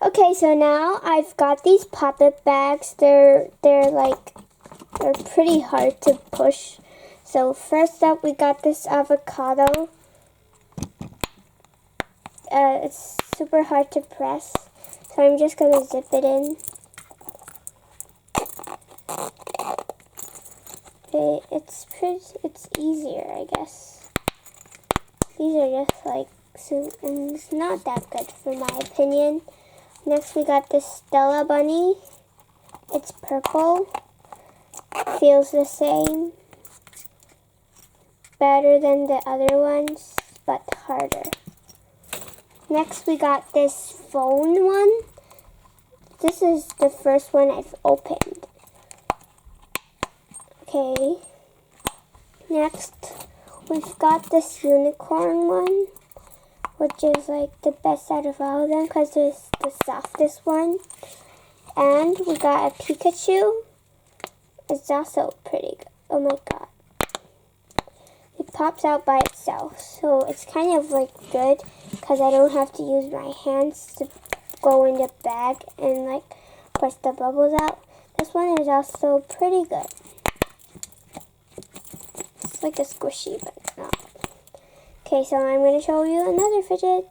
Okay, so now I've got these Popit bags. They're pretty hard to push. So first up, we got this avocado. It's super hard to press, so I'm just gonna zip it in. Okay, it's easier, I guess. These are just like, and it's not that good for my opinion. Next we got this Stella bunny. It's purple. Feels the same. Better than the other ones, but harder. Next we got this phone one. This is the first one I've opened. Okay. Next we've got this unicorn one, which is like the best out of all of them because it's the softest one. And we got a Pikachu. It's also pretty good. Oh my god. It pops out by itself, so it's kind of like good because I don't have to use my hands to go in the bag and like push the bubbles out. This one is also pretty good. It's like a squishy, but it's not. Okay, so I'm going to show you another fidget.